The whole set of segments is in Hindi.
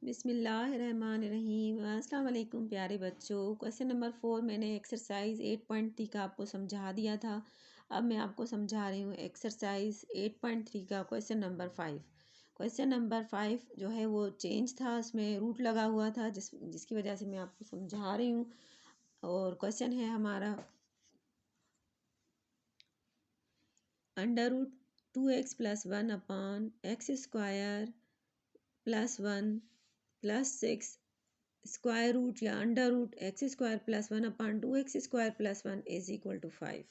बिस्मिल्लाहिर्रहमानिर्रहीम। अस्सलाम वालेकुम प्यारे बच्चों। क्वेश्चन नंबर 4 मैंने एक्सरसाइज 8.3 का आपको समझा दिया था। अब मैं आपको समझा रही हूँ एक्सरसाइज 8.3 का क्वेश्चन नंबर 5। क्वेश्चन नंबर 5 जो है वो चेंज था, उसमें रूट लगा हुआ था जिसकी वजह से मैं आपको समझा रही हूँ। और क्वेश्चन है हमारा अंडर रूट 2x + 1 अपान x² + 1 + 6 स्क्वायर रूट या अंडर रूट x² + 1 अपान 2x² + 1 = 5।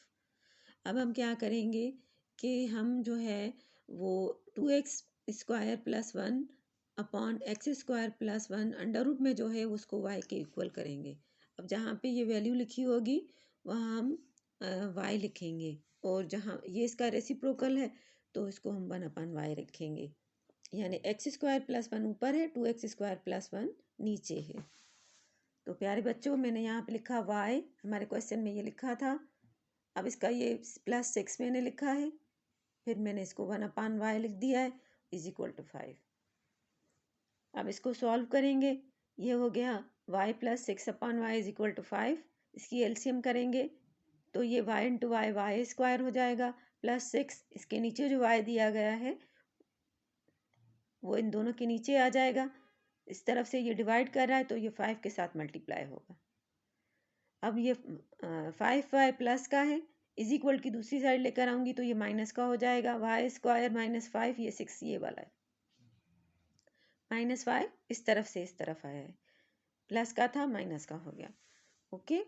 अब हम क्या करेंगे कि हम जो है वो 2x² + 1 अपान x² + 1 अंडर रूट में जो है उसको y के इक्वल करेंगे। अब जहाँ पे ये वैल्यू लिखी होगी वहाँ हम y लिखेंगे, और जहाँ ये इसका रेसिप्रोकल है तो इसको हम 1 अपान y रखेंगे। यानी x² + 1 ऊपर है, 2x² + 1 नीचे है। तो प्यारे बच्चों मैंने यहाँ पे लिखा y, हमारे क्वेश्चन में ये लिखा था। अब इसका ये +6 मैंने लिखा है, फिर मैंने इसको 1 अपान y लिख दिया है = 5। अब इसको सॉल्व करेंगे। ये हो गया y + 6 अपान y = 5। इसकी एलसीएम करेंगे तो ये y × y² हो जाएगा, +6 इसके नीचे जो y दिया गया है वो इन दोनों के नीचे आ जाएगा। इस तरफ से ये डिवाइड कर रहा है तो ये 5 के साथ मल्टीप्लाई होगा। अब ये 5y प्लस का है, = की दूसरी साइड लेकर आऊंगी तो ये माइनस का हो जाएगा। y² - 5 ये 6 ये वाला है, -5 इस तरफ से इस तरफ आया है, प्लस का था माइनस का हो गया। ओके,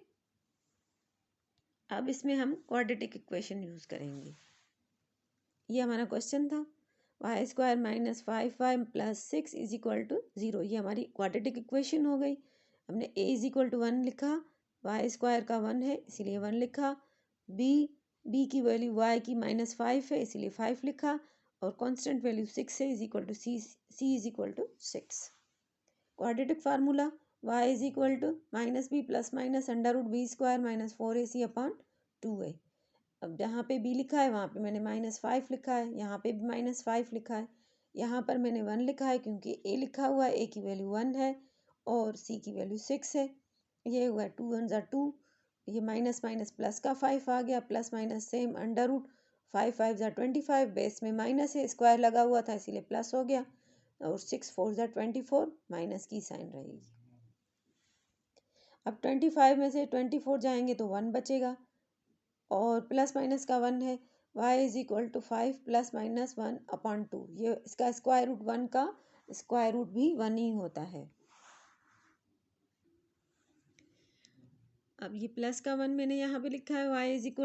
अब इसमें हम क्वाड्रेटिक इक्वेशन यूज करेंगे। ये हमारा क्वेश्चन था, y² - 5y + 6 = 0। ये हमारी क्वाड्रेटिक इक्वेशन हो गई। हमने a = 1 लिखा, y² का 1 है इसीलिए 1 लिखा, b की वैल्यू y की -5 है इसीलिए 5 लिखा, और कांस्टेंट वैल्यू 6 है c = 6। Quadratic formula y = -b + √b² - 4ac अपान 2a। अब जहाँ पे b लिखा है वहाँ पे मैंने -5 लिखा है, यहाँ पे भी -5 लिखा है, यहाँ पर मैंने 1 लिखा है क्योंकि a लिखा हुआ है, a की वैल्यू 1 है और c की वैल्यू 6 है। ये हुआ 2 × 1 = 2, ये माइनस माइनस प्लस का 5 आ गया, plus minus same under root 5 5 = 25, base में माइनस है, स्क्वायर लगा हुआ था इसीलिए प्लस हो गया, और 6 4 = 24, माइनस की साइन रहेगी। अब 25 में से 24 जाएंगे तो 1 बचेगा, और प्लस माइनस का 1 है, y = 5 ± 1 अपान 2। ये इसका स्क्वायर रूट 1 का स्क्वायर रूट भी 1 ही होता है। अब ये प्लस का 1 मैंने यहाँ पे लिखा है y =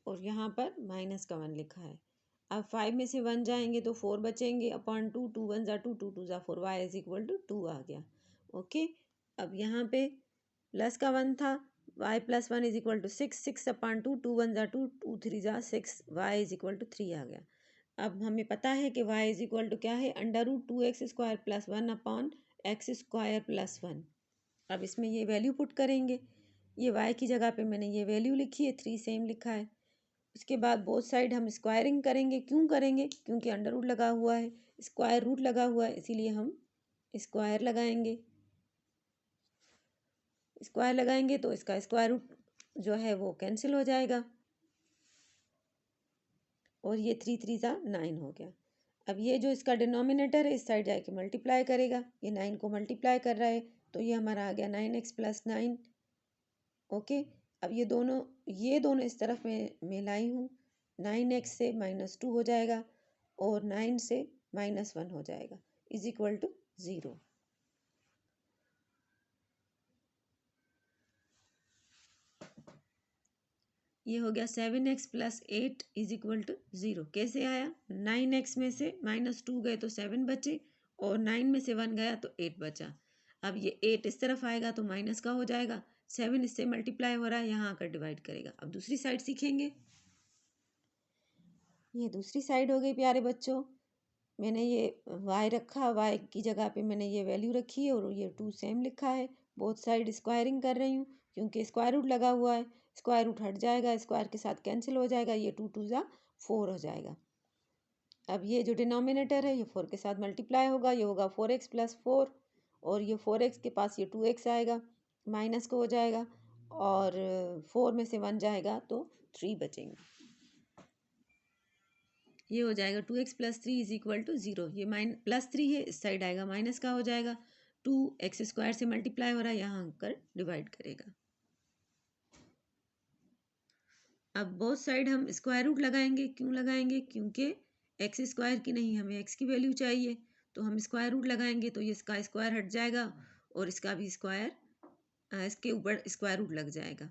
और यहाँ पर माइनस का 1 लिखा है। अब 5 में से 1 जाएंगे तो 4 बचेंगे अपान 2, 2 × 1 = 2, 2 × 2 = 4, y = 2 आ गया। ओके, अब यहाँ पे प्लस का 1 था, y + 1 = 6, 6 अपान 2, 2 × 1 = 2, 2 3 = 6, y = 3 आ गया। अब हमें पता है कि y = क्या है, √ 2x² + 1 अपान x² + 1। अब इसमें ये वैल्यू पुट करेंगे, ये y की जगह पे मैंने ये वैल्यू लिखी है, 3 सेम लिखा है। उसके बाद बोथ साइड हम स्क्वायरिंग करेंगे। क्यों करेंगे, क्योंकि अंडर रूट लगा हुआ है, स्क्वायर रूट लगा हुआ है, इसीलिए हम स्क्वायर लगाएंगे। स्क्वायर लगाएंगे तो इसका स्क्वायर रूट जो है वो कैंसिल हो जाएगा, और ये 3 3 = 9 हो गया। अब ये जो इसका डिनोमिनेटर है इस साइड जाके मल्टीप्लाई करेगा, ये 9 को मल्टीप्लाई कर रहा है तो ये हमारा आ गया 9x + 9। ओके, अब ये दोनों इस तरफ में लाई हूँ, 9x से -2 हो जाएगा और 9 से -1 हो जाएगा, = 0। ये हो गया 7x + 8 = 0। कैसे आया, 9x में से -2 गए तो 7 बचे, और 9 में से 1 गया तो 8 बचा। अब ये 8 इस तरफ आएगा तो माइनस का हो जाएगा, 7 इससे मल्टीप्लाई हो रहा है, यहाँ आकर डिवाइड करेगा। अब दूसरी साइड सीखेंगे। ये दूसरी साइड हो गई प्यारे बच्चों। मैंने ये y रखा, y की जगह पे मैंने ये वैल्यू रखी है और ये 2 सेम लिखा है। बोथ साइड स्क्वायरिंग कर रही हूँ क्योंकि स्क्वायर रूट लगा हुआ है, स्क्वायर रूट हट जाएगा, स्क्वायर के साथ कैंसिल हो जाएगा, ये 2 2 = 4 हो जाएगा। अब ये जो डिनोमिनेटर है ये 4 के साथ मल्टीप्लाई होगा, ये होगा 4x + 4, और ये 4x के पास ये 2x आएगा, माइनस को हो जाएगा, और 4 में से 1 जाएगा तो 3 बचेंगे। ये हो जाएगा 2x + 3 = 0। ये +3 है, इस साइड आएगा माइनस का हो जाएगा। 2x² से मल्टीप्लाई हो रहा है, यहाँ आकर डिवाइड करेगा। अब बोथ साइड हम स्क्वायर रूट लगाएंगे। क्यों लगाएंगे? क्योंकि x² की नहीं, हमें x की वैल्यू चाहिए, तो हम स्क्वायर रूट लगाएंगे तो ये इसका स्क्वायर हट जाएगा और इसका भी स्क्वायर, इसके ऊपर स्क्वायर रूट लग जाएगा।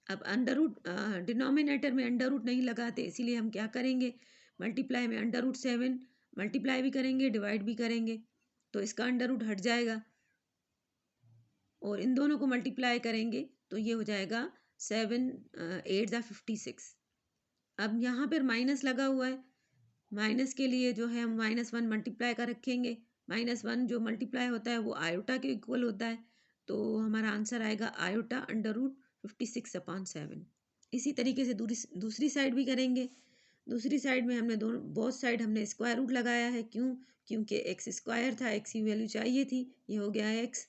अब अंडर रूट, डिनोमिनेटर में अंडर रूट नहीं लगाते, इसीलिए हम क्या करेंगे, मल्टीप्लाई में √7 मल्टीप्लाई भी करेंगे, डिवाइड भी करेंगे, तो इसका अंडर रूट हट जाएगा और इन दोनों को मल्टीप्लाई करेंगे तो ये हो जाएगा 7 8 × 56। अब यहाँ पर माइनस लगा हुआ है, माइनस के लिए जो है हम -1 मल्टीप्लाई का रखेंगे। -1 जो मल्टीप्लाई होता है वो आयोटा के इक्वल होता है, तो हमारा आंसर आएगा आयोटा √56/7। इसी तरीके से दूसरी साइड भी करेंगे। दूसरी साइड में हमने बोथ साइड हमने स्क्वायर रूट लगाया है। क्यों? क्योंकि x² था, x की वैल्यू चाहिए थी, ये हो गया x।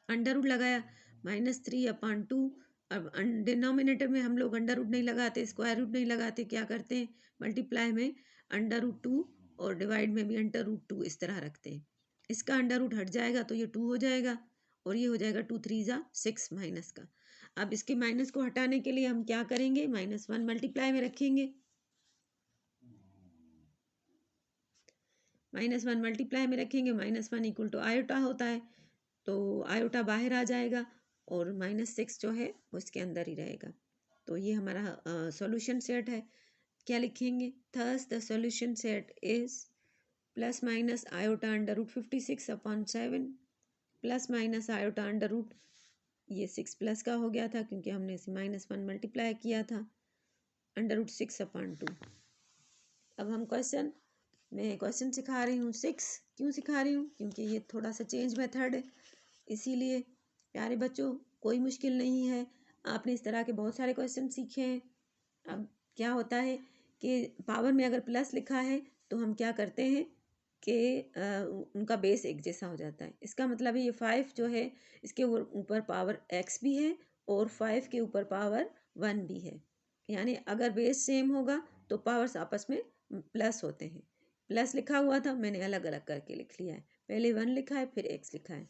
अंडर रूट लगाया -3/2। अब डिनोमिनेटर में हम लोग अंडर रूट नहीं लगाते, स्क्वायर रूट नहीं लगाते, क्या करते हैं, मल्टीप्लाई में √2 और डिवाइड में भी √2 इस तरह रखते हैं। इसका अंडर रूट हट जाएगा तो ये 2 हो जाएगा और ये हो जाएगा 2 3 × 6 माइनस का। अब इसके माइनस को हटाने के लिए हम क्या करेंगे, -1 मल्टीप्लाई में रखेंगे, -1 मल्टीप्लाई में रखेंगे, -1 = आयोटा होता है, तो आयोटा बाहर आ जाएगा और -6 जो है वो इसके अंदर ही रहेगा। तो ये हमारा सॉल्यूशन सेट है। क्या लिखेंगे, thus the solution set is ± iota √56/7 ± iota under root, ये 6 प्लस का हो गया था क्योंकि हमने इसे -1 मल्टीप्लाई किया था, √6/2। अब हम मैं क्वेश्चन सिखा रही हूँ 6। क्यों सिखा रही हूँ? क्योंकि ये थोड़ा सा चेंज मेथड है, इसीलिए। प्यारे बच्चों, कोई मुश्किल नहीं है, आपने इस तरह के बहुत सारे क्वेश्चन सीखे हैं। अब क्या होता है कि पावर में अगर प्लस लिखा है तो हम क्या करते हैं कि उनका बेस एक जैसा हो जाता है। इसका मतलब है ये 5 जो है इसके ऊपर पावर x भी है और 5 के ऊपर पावर 1 भी है, यानी अगर बेस सेम होगा तो पावर्स आपस में प्लस होते हैं। प्लस लिखा हुआ था, मैंने अलग अलग करके लिख लिया है, पहले 1 लिखा है फिर x लिखा है।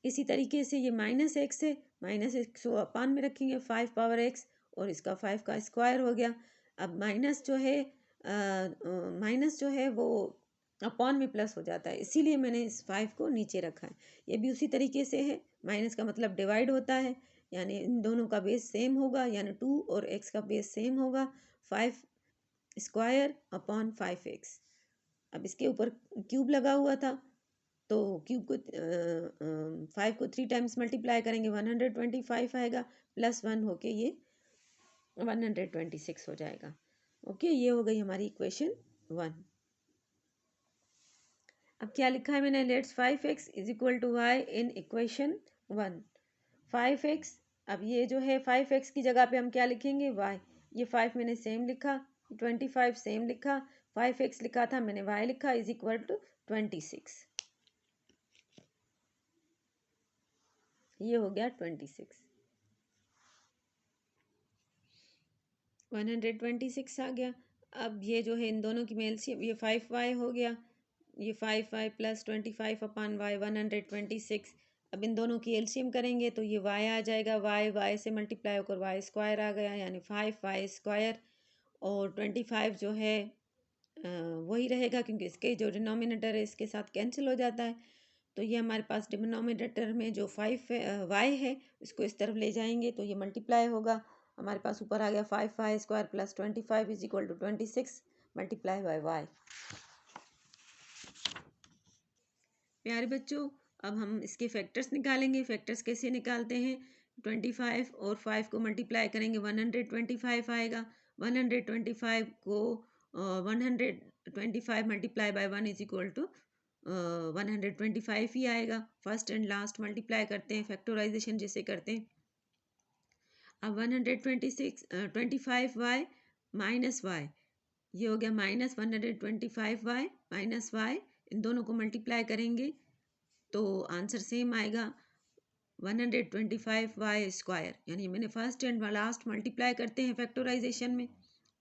इसी तरीके से ये -x है, -x को अपान में रखेंगे 5 पावर x और इसका 5 का स्क्वायर हो गया। अब माइनस जो है वो अपॉन में प्लस हो जाता है, इसीलिए मैंने इस 5 को नीचे रखा है। ये भी उसी तरीके से है, माइनस का मतलब डिवाइड होता है, यानी इन दोनों का बेस सेम होगा, यानी 2 और x का बेस सेम होगा, 5² अपॉन 5x। अब इसके ऊपर क्यूब लगा हुआ था तो क्यूब को 5 को 3 टाइम्स मल्टीप्लाई करेंगे 125 आएगा, +1 होके ये 126 हो जाएगा। ओके, ये हो गई हमारी इक्वेशन 1। अब क्या लिखा है मैंने, let's 5x = y in equation 1। 5x, अब ये जो है 5x की जगह पे हम क्या लिखेंगे, y। ये 5 मैंने सेम लिखा, 25 सेम लिखा, 5x लिखा था मैंने, y लिखा, = 26। ये हो गया 26, 126 आ गया। अब ये जो है इन दोनों की एलसीएम, ये 5y हो गया, ये 5y + 25/y 126। अब इन दोनों की एलसीएम करेंगे तो ये y आ जाएगा, y से मल्टीप्लाई होकर y² आ गया, यानी 5y², और 25 जो है वही रहेगा क्योंकि इसके जो डिनोमिनेटर है इसके साथ कैंसिल हो जाता है। तो ये हमारे पास डिनोमिनेटर में जो 5y है इसको इस तरफ ले जाएंगे तो ये मल्टीप्लाई होगा, हमारे पास ऊपर आ गया 5y² + 25 = 26 × y। प्यारे बच्चों, अब हम इसके फैक्टर्स निकालेंगे। फैक्टर्स कैसे निकालते हैं, 25 और 5 को मल्टीप्लाई करेंगे 125 आएगा, 125 को 125 मल्टीप्लाई बाय 1 = 125 ही आएगा। फर्स्ट एंड लास्ट मल्टीप्लाई करते हैं, फैक्टराइजेशन जैसे करते हैं। अब 25y -y, ये हो गया -125y -y, इन दोनों को मल्टीप्लाई करेंगे तो आंसर सेम आएगा 125y²। यानी मैंने फर्स्ट एंड लास्ट मल्टीप्लाई करते हैं फैक्टराइजेशन में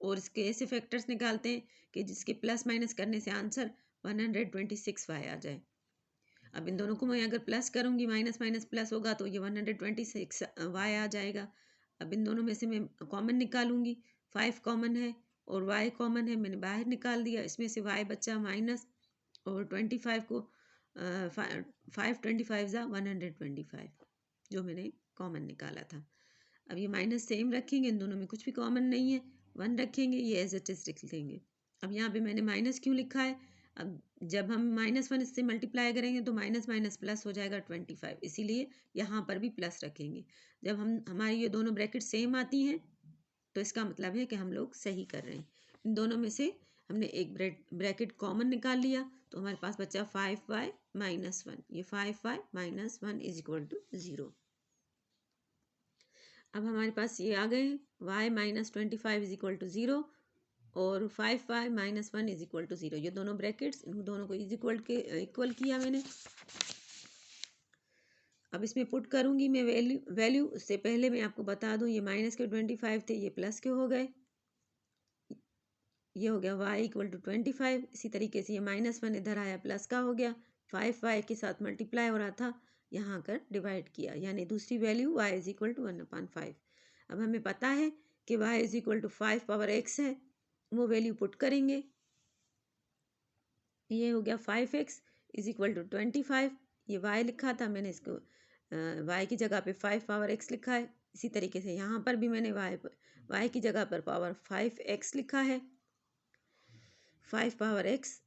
और इसके ऐसे फैक्टर्स निकालते हैं कि जिसके प्लस माइनस करने से आंसर 126y आ जाए। अब इन दोनों को मैं अगर प्लस करूँगी, माइनस माइनस प्लस होगा तो ये 126y आ जाएगा। अब इन दोनों में से मैं कॉमन निकालूंगी, 5 कॉमन है और y कॉमन है, मैंने बाहर निकाल दिया। इसमें से y बचा माइनस और 25 को 5 25 ज़ा 125 जो मैंने कॉमन निकाला था। अब ये माइनस सेम रखेंगे, इन दोनों में कुछ भी कॉमन नहीं है, 1 रखेंगे, ये एज इट इज लिख देंगे। अब यहाँ पे मैंने माइनस क्यों लिखा है, अब जब हम -1 इससे मल्टीप्लाई करेंगे तो माइनस माइनस प्लस हो जाएगा 25, इसीलिए यहाँ पर भी प्लस रखेंगे। जब हमारी ये दोनों ब्रैकेट सेम आती हैं तो इसका मतलब है कि हम लोग सही कर रहे हैं। इन दोनों में से हमने एक ब्रैकेट कॉमन निकाल लिया तो हमारे पास बचा 5y - 1। ये 5y - 1 इज इक्वल टू 0। अब हमारे पास ये आ गए y - 25 इज इक्वल टू 0 और 5y - 1 इज इक्वल टू 0। ये दोनों ब्रैकेट्स, इन दोनों को इज इक्वल किया मैंने। अब इसमें पुट करूंगी मैं वैल्यू। उससे पहले मैं आपको बता दूं, ये माइनस के 25 थे, ये प्लस के हो गए। ये हो गया y इक्वल टू 25। इसी तरीके से ये -1 इधर आया, प्लस का हो गया। 5y के साथ मल्टीप्लाई हो रहा था, यहाँ कर डिवाइड किया, यानी दूसरी value y is equal to 1/5। अब हमें पता है कि y is equal to 5 power x है, वो वैल्यू पुट करेंगे। ये हो गया 5x इज इक्वल टू 25। ये y लिखा था, मैंने इसको y की जगह पे 5 पावर x लिखा है। इसी तरीके से यहाँ पर भी मैंने y की जगह पर पावर 5x लिखा है, 5 पावर x।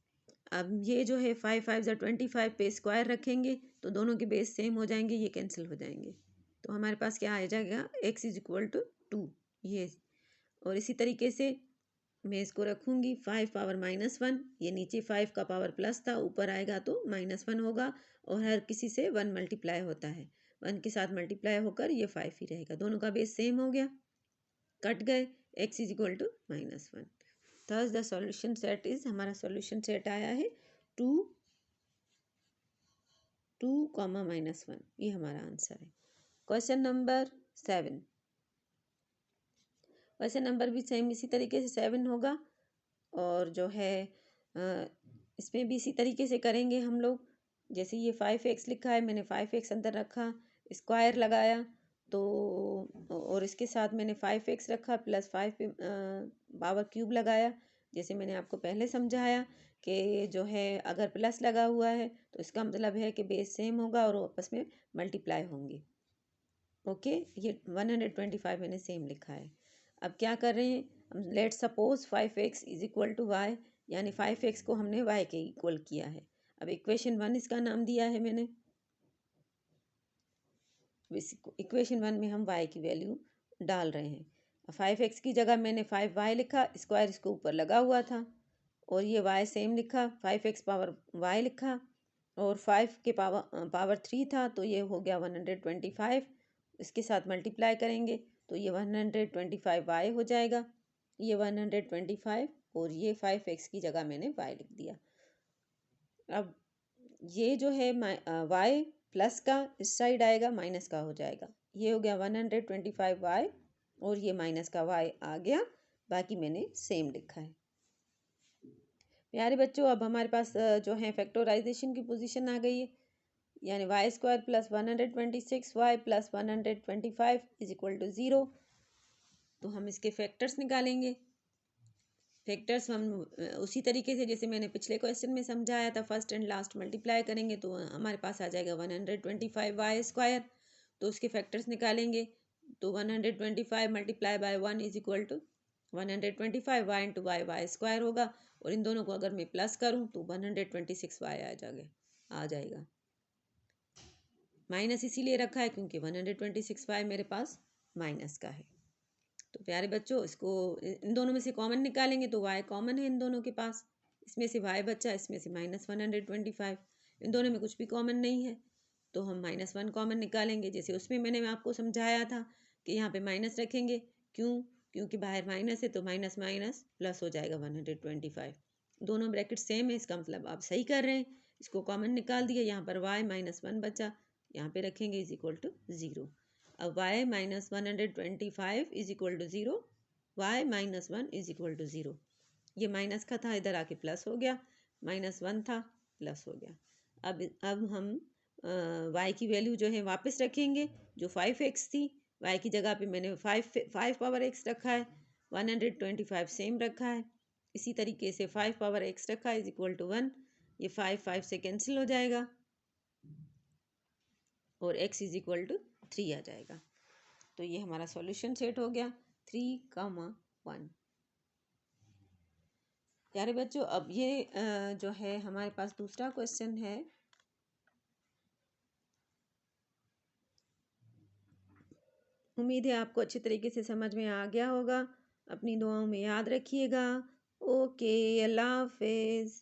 अब ये जो है 5 5 ज़ा 25 पे स्क्वायर रखेंगे तो दोनों के बेस सेम हो जाएंगे, ये कैंसिल हो जाएंगे। तो हमारे पास क्या आ जाएगा, x इज इक्वल टू 2। ये और इसी तरीके से मैं इसको रखूँगी 5 पावर -1। ये नीचे 5 का पावर प्लस था, ऊपर आएगा तो -1 होगा और हर किसी से 1 मल्टीप्लाई होता है, 1 के साथ मल्टीप्लाई होकर ये 5 ही रहेगा। दोनों का बेस सेम हो गया, कट गए, x is equal to -1। Thus the solution set is, हमारा सॉल्यूशन सेट आया है 2 2, -1। ये हमारा आंसर है। Question number 7। क्वेश्चन नंबर भी सेम इसी तरीके से 7 होगा और जो है इसमें भी इसी तरीके से करेंगे हम लोग। जैसे ये 5x लिखा है, मैंने 5x अंदर रखा, स्क्वायर लगाया तो, और इसके साथ मैंने 5x रखा प्लस 5 पे पावर क्यूब लगाया। जैसे मैंने आपको पहले समझाया कि जो है अगर प्लस लगा हुआ है तो इसका मतलब है कि बेस सेम होगा और आपस में मल्टीप्लाई होंगे। ओके, ये 125 मैंने सेम लिखा है। अब क्या कर रहे हैं हम, let suppose 5x is equal to y, यानी 5x को हमने y के इक्वल किया है। अब इक्वेशन 1 इसका नाम दिया है मैंने। इक्वेशन 1 में हम y की वैल्यू डाल रहे हैं। 5x की जगह मैंने 5y लिखा, स्क्वायर इसको ऊपर लगा हुआ था और ये y सेम लिखा, 5x पावर y लिखा और 5 के पावर 3 था तो ये हो गया 125। इसके साथ मल्टीप्लाई करेंगे तो ये 125y हो जाएगा, ये 125 और ये 5x की जगह मैंने y लिख दिया। अब ये जो है y प्लस का इस साइड आएगा, माइनस का हो जाएगा। ये हो गया 125y और ये माइनस का y आ गया, बाकी मैंने सेम लिखा है। प्यारे बच्चों, अब हमारे पास जो है फैक्टराइजेशन की पोजीशन आ गई है, यानी y² plus 126y plus 125 is equal to 0। तो हम इसके फैक्टर्स निकालेंगे। फैक्टर्स हम उसी तरीके से जैसे मैंने पिछले क्वेश्चन में समझाया था, फर्स्ट एंड लास्ट मल्टीप्लाई करेंगे तो हमारे पास आ जाएगा 125y²। तो उसके फैक्टर्स निकालेंगे तो 125 multiply by 1 is equal to 125 y into y² होगा और इन दोनों को अगर मैं प्लस करूं तो 126y आ जाएगा। माइनस इसीलिए रखा है क्योंकि 126y मेरे पास माइनस का है। तो प्यारे बच्चों, इसको इन दोनों में से कॉमन निकालेंगे तो y कॉमन है इन दोनों के पास, इसमें से y बचा, इसमें से -125। इन दोनों में कुछ भी कॉमन नहीं है तो हम -1 कॉमन निकालेंगे। जैसे उसमें मैंने आपको समझाया था कि यहाँ पे माइनस रखेंगे, क्योंकि बाहर माइनस है तो माइनस माइनस प्लस हो जाएगा 125। दोनों ब्रैकेट सेम है, इसका मतलब आप सही कर रहे हैं इसको कॉमन निकाल दिया, यहाँ पर y माइनस 1 बचा, यहाँ पे रखेंगे इज इक्वल टू 0। अब y minus 125 is equal to 0, y minus 1 is equal to 0। ये माइनस का था, इधर आके प्लस हो गया, माइनस 1 था प्लस हो गया। अब हम y की वैल्यू जो है वापस रखेंगे, जो 5x थी, y की जगह पे मैंने 5 पावर x रखा है, 125 सेम रखा है। इसी तरीके से 5 पावर x रखा है इज इक्वल टू 1, ये 5 से कैंसिल हो जाएगा और x इज इक्वल टू 3 आ जाएगा। तो ये हमारा सॉल्यूशन सेट हो गया 3, 1। प्यारे बच्चों, अब ये जो है हमारे पास दूसरा क्वेश्चन है। उम्मीद है आपको अच्छी तरीके से समझ में आ गया होगा। अपनी दुआओं में याद रखिएगा। ओके, अल्लाह हाफिज़।